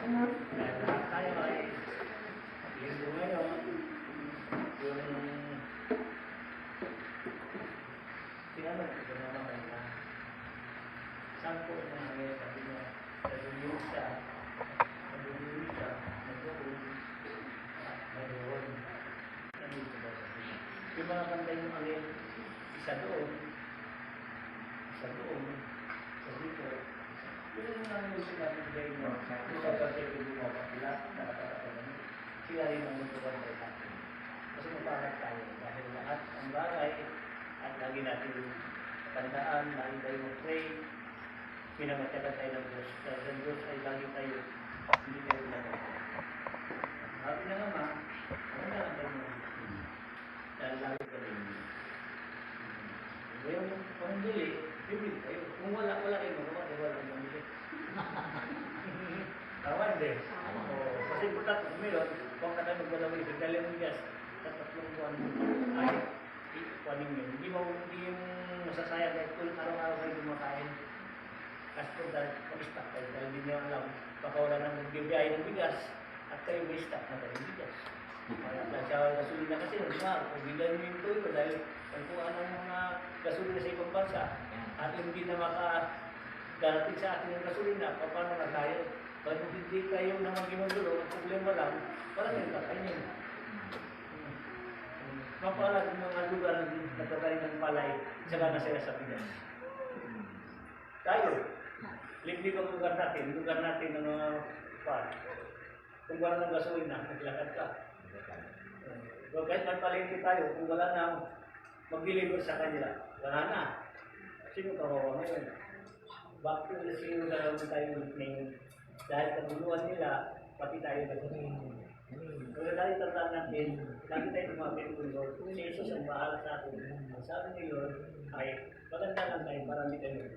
Tayo ay linggo ngayon, yung tinanong ko naman kanina, saan po nangyayari sabi niya, nagulong siya, nagulong, mayroon. Nandito ba sabi niya? Yung mga kantay ng angin, isa doon, sa dito, yung namin sinabi kayo mo, kung sa kasi kung bumabakila, nakakataon, sila rin ang magkabang tayo natin. Kasi mapakat tayo dahil lahat ang bagay at lagi natin tandaan, lagi tayo mag-pray, pinamatyagan tayo ng Diyos. Dahil ang Diyos ay lagi tayo, hindi tayo nagkakaroon. Sabi na naman, ano na lang tayo dahil lagi ka rin. Ngayon, pambili, bibili tayo. Kung wala kayo magawa, wala kang pambili. Tawan din. Kasi butat, meron, kung ka tayo magbalawin, dali mo gas, tatlong buwan ay ikuanin yun. Hindi yung masasayang dahil kung araw-araw kayo kumakain. Kasi kung dahil pag-stock kayo, dahil hindi nyo alam, baka wala nang magbibiyahe ng bigas, at kayo may stock na tayo ng bigas. Dahil sa gasolina kasi, kung bilan nyo yung tuyo, dahil kung anong mga gasolina sa ibang bansa, at hindi na makadarating sa atin ng gasolina, paano na tayo? Pag hindi kayo naman ginugulo, ang problema lang, parang yung kakainin. Mapala yung mga lugar na nagkakain ng palay, saka na sila sa Pinas. Tayo, liblib ang lugar natin ng mga kung wala ng gasolina, naglakad ka. So, kahit magpalengke tayo, kung wala na mag-deliver sa kanila, wala na. Sino kawawa ngayon? Bakit na sino na tayo ngayon? Dahil kabuluhan nila, pati tayo na ito. Kaya tayo tandaan natin, lagi tayo tumapit ng Lord. Kung si Jesus ang bahala sa atin, ang sabi ni Lord ay maganda lang tayo para hindi tayo.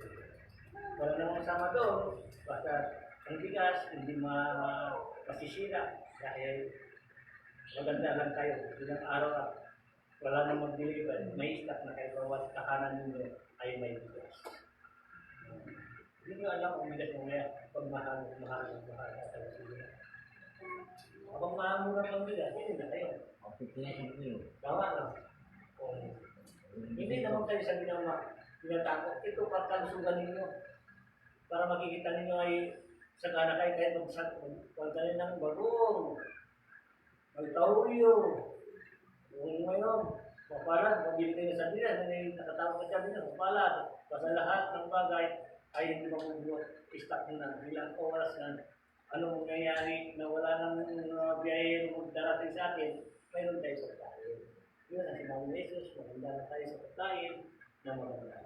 Wala namang sama doon, basta ang bigas, hindi masisira. Dahil maganda lang tayo, ilang araw at wala nang mag-deliver, may stock na kayo bawat kakanan ninyo ay may bigas. Hindi nyo alam kung bigas mo ngayon, pag mahal sa gasolina. Kapag mahamura pang bigas, hindi na kayo. Tawa lang. Hindi naman kayo sabi ng tinatakot. Ito pagkalusugan ninyo. Para makikita ninyo ay sagana kayo kahit magsasabi ng bagong. Magtauyo. Yung ngayon, mapalad, mabili kayo sa bilas, nakatawag ka sa bilas, mapalad. Basta lahat ng bagay ay hindi mabubuot. Istak na bilang oras na anong mangyayari na wala nang biyahe na darating sa atin, mayroon tayo sa pagkain. Yun ang sinabi ni Jesus, maganda na tayo sa pagkain na maganda.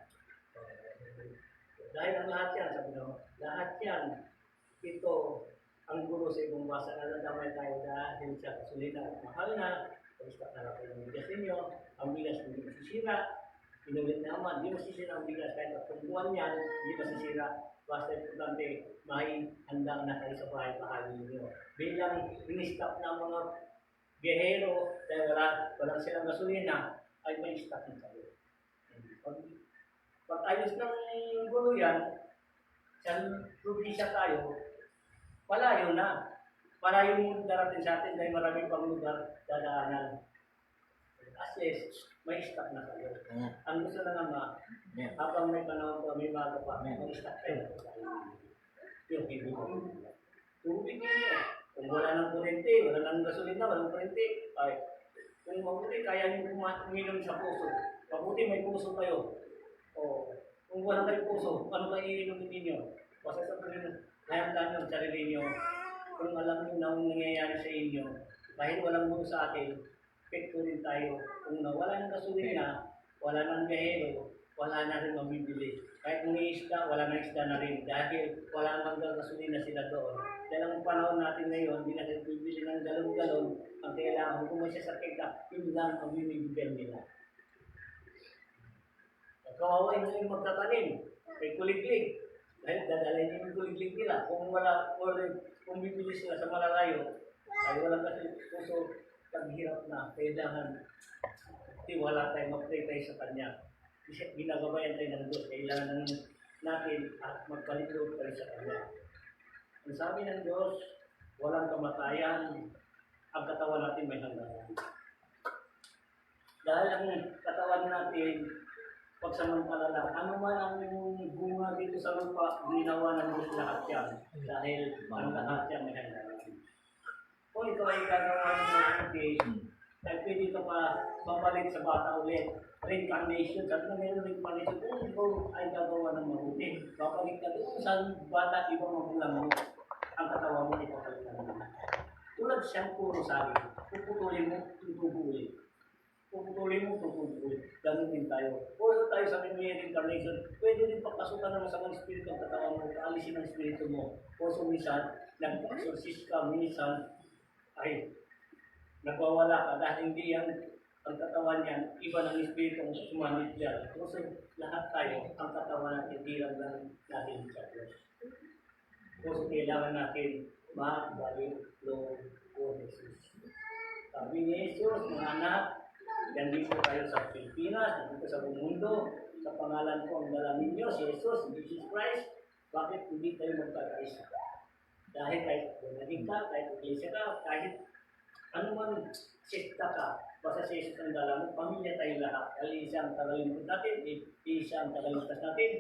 Dahil ang lahat yan, sabi naman, lahat yan, ito ang gulo sa ibang basa na nadamay tayo dahil sa kasulina at mahal na, pag-istak na lang kayo ng bigas ninyo, ang bigas hindi masisira, inulit naman, hindi masisira ang bigas kahit at buwan yan, hindi masisira. Basta importante, may handang na kayo sa bahay-bahay ninyo. Bilang in-stock ng mga biyahero, dahil walang silang gasolina, ay may stock na kayo. Pag ayos ng gulo yan, sa probinsya tayo, palayo na. Palayo yung darating sa atin dahil maraming pang lugar dadaanan. As is, may stock na kayo. Ang gusto na naman, habang may panahon pa, may bago pa, may stock kayo. Yung hindi mo. Tubig ninyo. Kung wala ng kurente, wala ng gasolina, walang kurente, ay, kung mabuti, kaya nyo uminom sa puso. Mabuti, may puso kayo. O, kung wala kayong puso, ano ba iinom ninyo? Basta sa tuloy, kayang yung sarili nyo. Kung alam nyo na ang nangyayari sa inyo, dahil walang mundo sa atin, pekto rin tayo. Kung nawala ng gasolina, wala ng biyahero, wala na rin mabibili. Kahit kung isda, wala na isda na rin. Dahil wala nang gasolina sila doon. Dahil ang panahon natin ngayon, hindi natin bibili ng galon-galon. Ang kailangan, kung may sasakit ka, yun lang ang binibigyan nila. Kawawa yung magtatanim. May kuliglig. Dahil dadalhin yung kuliglig nila. Kung kung bibili sila sa malalayo, ay wala kasi puso, paghirap na, kailangan tiwala tayo, mag-pray tayo sa Kanya. Ginagabayan tayo ng Diyos, kailangan natin at magpalito tayo sa Kanya. Ang sabi ng Diyos, walang kamatayan, ang katawan natin may hangganan. Dahil ang katawan natin, pagsamantala lang, ano man ang bunga dito sa lupa, ginawa ng Diyos lahat yan. Dahil ang lahat yan may hangganan. Kung ito ay gagawa ng mabuti, ay pwede ka pa babalik sa bata ulit. Reincarnation, sabi na meron reincarnation, kung ikaw ay gagawa ng mabuti, babalik ka doon sa bata, ibang magulang mo, ang katawan mo, ipapalitan mo. Tulad siyang puro sabi, puputulin mo, tutubulin. Puputulin mo, tutubulin. Ganun din tayo. Puro tayo sa may reincarnation, pwede din pagpasukan ng masamang espiritu ang katawan mo, kaalisin ang espiritu mo. Puso minsan, nag-exorcist ka, minsan, ay nagwawala ka dahil hindi yan ang katawan niyan, iba ng espiritu ang sumanit dyan. Kasi lahat tayo, ang katawan natin, bilang lang natin sa Diyos. Kasi kailangan natin ma-value, Lord, o Jesus. Sabi ni Jesus, mga anak, nandito tayo sa Pilipinas, nandito sa buong mundo, sa pangalan ko ang dala ninyo, si Jesus, Jesus Christ, bakit hindi tayo magkakaisa? Dahil kahit naging ka, kahit iglesia ka, kahit ano man sekta ka, basta si Jesus ang dala mo, pamilya tayo lahat. Dahil isa ang tagalimutan natin, isa ang tagalimutan natin,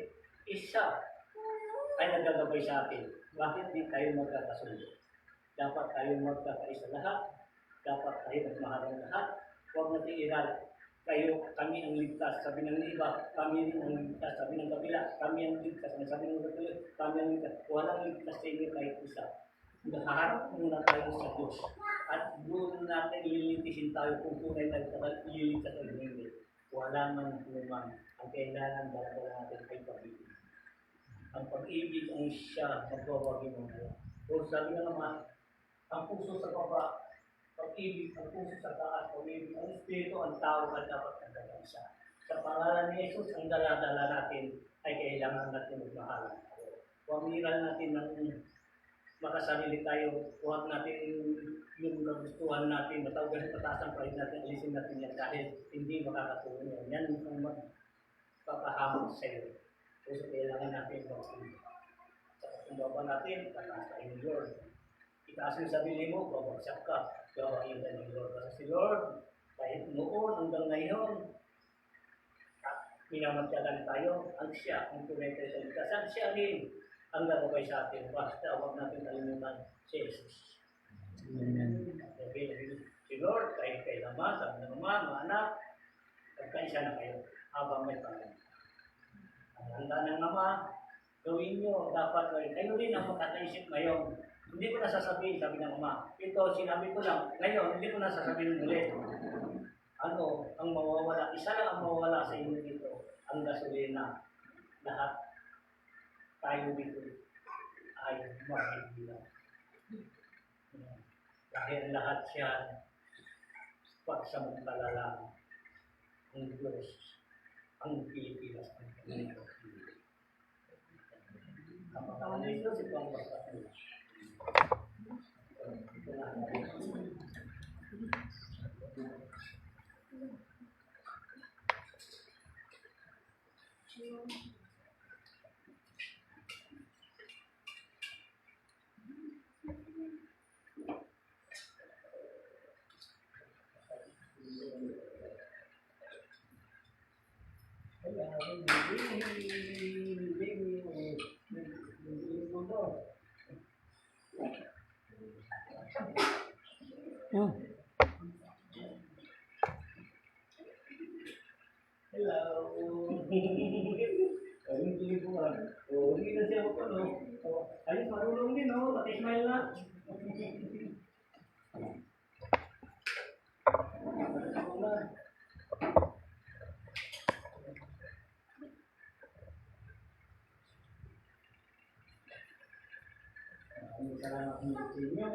isa ay nagagabay sa atin. Bakit di tayo magkakasundo? Dapat tayo magkakaisa lahat, dapat tayo magmahalang lahat, huwag natin iral. Kami ang ligtas, sabi ng iba, kami rin ang ligtas, sabi ng kabila, kami ang ligtas, sabi ng kabila, kami ang ligtas. Walang ligtas sa inyo kahit isa. Naharap muna tayo sa Diyos. At doon natin lilitisin tayo kung tunay tayo ililigtas o hindi. Wala man naman. Ang kailangan dala natin ay pag-ibig. Ang pag-ibig ang siya magbawagi ng mga. O sabi nga naman, ang puso sa baba, pag-ibig, ang puso sa taas, pag-ibig, ang espiritu, ang tao at dapat nagkakansa. Sa pangalan ni Jesus, ang dala-dala natin ay kailangan natin magmahalan. Pamiral natin ng makasarili tayo, huwag natin yung nagustuhan natin, matawagan pataas ang pride natin, alisin natin yan dahil hindi makakatulong yan. Yan ang magpapahamon sa iyo. Kasi kailangan natin mag-ibig. Sa kumbaba natin, tataas tayo ng Lord. Itaas yung sarili mo, babagsak ka, gawain ka ng Lord. Kasi si Lord, kahit noon hanggang ngayon, minamatyagan tayo, ang siya, ang tunay tayo sa ligtasan, siya rin ang gagawin sa atin. Basta huwag natin kalimutan si Jesus. Amen. Si Lord, kahit kay Ama, sabi ng Ama, mga anak, pagkaisa na kayo habang may pangalan. Ang handa ng Ama, gawin nyo, dapat gawin. Kayo rin ang makakaisip ngayon. Hindi ko nasasabihin, sabi ng Ama. Ito, sinabi ko lang. Ngayon, hindi ko nasasabihin ulit. Ano, ang mawawala, isa lang ang mawawala sa inyo dito, ang gasolina. Lahat tayo dito ay mahihilang. Dahil lahat siya pagsamantala lang ang Diyos, ang Pilipinas, ang Pilipinas. Kapag ang Diyos, ito ang pagkakala. Ito na ang Hello. Ayun, tuloy ko nga. O, hindi na siya ako, no? Ayun, marunong din, no? Pati-smile na. Salamat po sa inyo.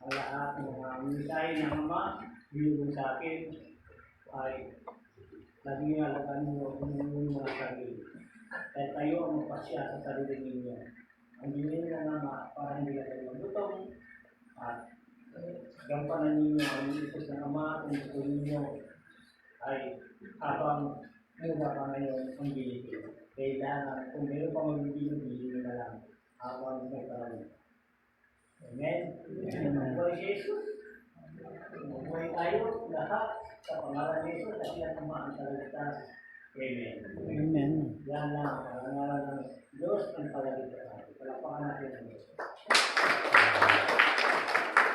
Ang lahat ng mga mensahe ng Ama, binigay sa akin, ay lagi alagaan mo ang mga sarili. Kaya tayo ang magpasya sa sarili ninyo. Ang binigay ng Ama para hindi kayo magutom at gampanan ninyo ang isos ng Ama kung gusto ninyo ay habang mura pa ngayon ang bilhin. Kailangan kung meron pa magbibili, bilhin na lang habang may parang. Amen. Buhay si Jesus. Buhay tayo lahat sa pangalan ni Jesus at yan ang mga salita. Amen. Amen. Yan lang ang pangalan ng Diyos ang palagitan. Palapakan natin ang Diyos.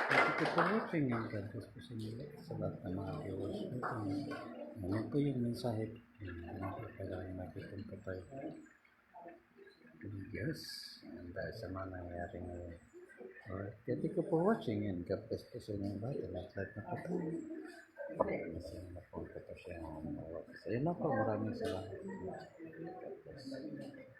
Thank you for watching and God bless po sa inyo sa lahat ng mga viewers natin. Ano po yung mensahe? Ano po pala yung nakipunta tayo? Yes. And dahil sa mga nangyayari ngayon. Alright. Thank you for watching and God bless po sa inyo lahat. Lahat na po tayo. Kasi napunta po siya. So yun lang po. Maraming salamat. God bless.